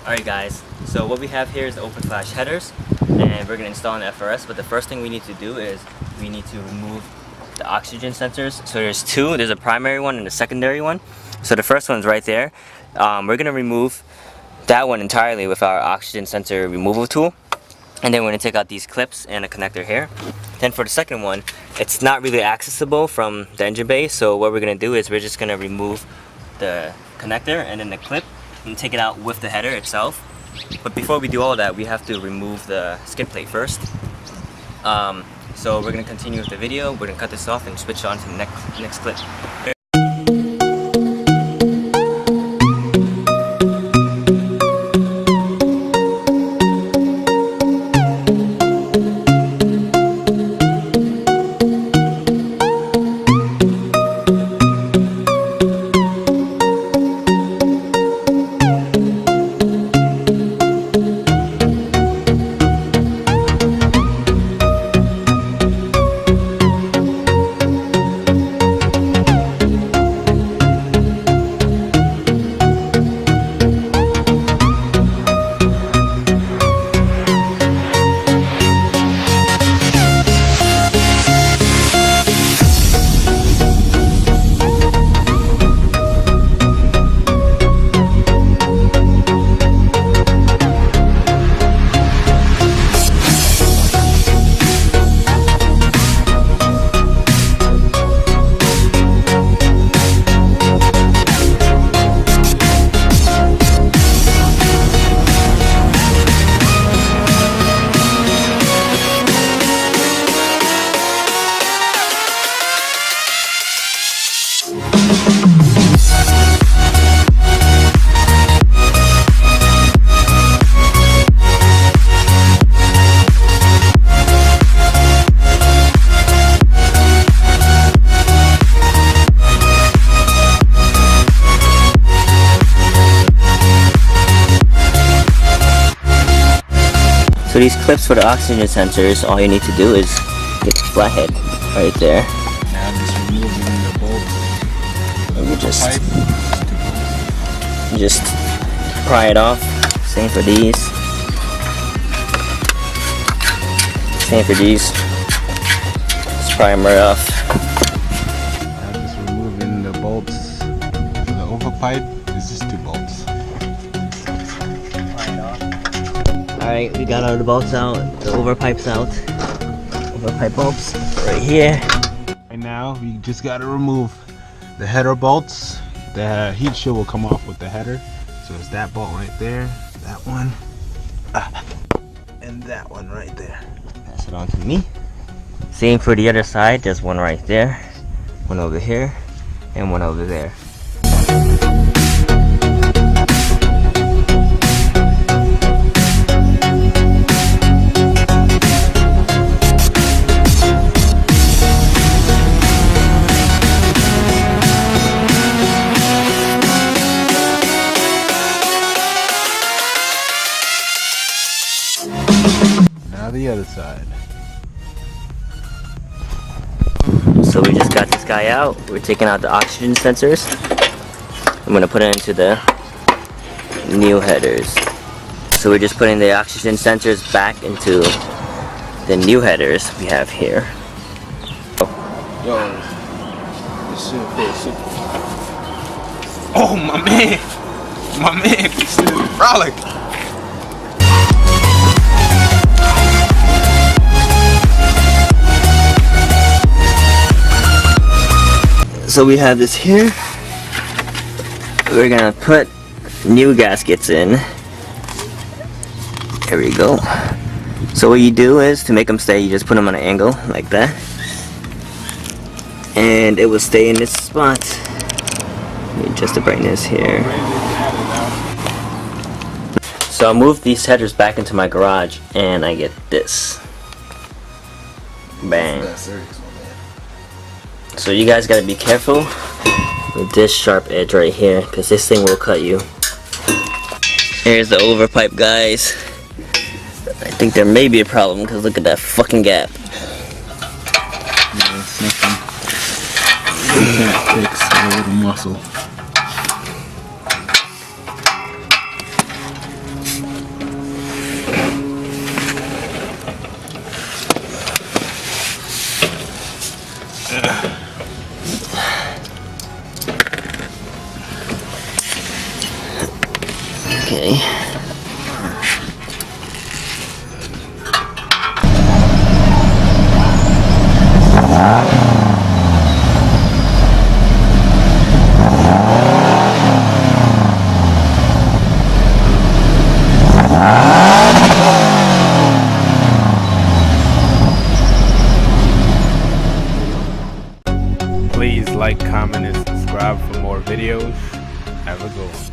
Alright guys, so what we have here is the open flash headers, and we're going to install an FRS, but the first thing we need to do is we need to remove the oxygen sensors. So there's two, there's a primary one and a secondary one. So the first one's right there. We're going to remove that one entirely with our oxygen sensor removal tool. And then we're going to take out these clips and a connector here. Then for the second one, it's not really accessible from the engine bay, so what we're going to do is we're just going to remove the connector and then the clip and take it out with the header itself. But before we do all that, we have to remove the skid plate first. So we're going to continue with the video. We're going to cut this off and switch on to the next clip. So these clips for the oxygen sensors, all you need to do is get the flathead right there. Now just removing the bulb. And you just pry it off. Same for these. Same for these. Just pry them right off. Now just removing the bolts for the overpipe. It's just 2 bolts. Alright, we got all the bolts out, the overpipes out. Overpipe bolts right here. Right now, we just gotta remove the header bolts. The heat shield will come off with the header. So it's that bolt right there, that one, and that one right there. Pass it on to me. Same for the other side, there's one right there, one over here, and one over there. Now the other side. So we just got this guy out. We're taking out the oxygen sensors. I'm gonna put it into the new headers. So we're just putting the oxygen sensors back into the new headers we have here. Yo, this shit feels super. Oh my man, this shit is frolic. So we have this here. We're gonna put new gaskets in. There we go. So what you do is, to make them stay, you just put them on an angle like that, and it will stay in this spot. Let me adjust the brightness here. So I'll move these headers back into my garage, and I get this. Bang. So you guys gotta be careful with this sharp edge right here, because this thing will cut you. Here's the overpipe, guys. I think there may be a problem, because look at that fucking gap. Yeah, it's nothing. You can't fix a little muscle. Okay. Please like, comment, and subscribe for more videos. Have a good one.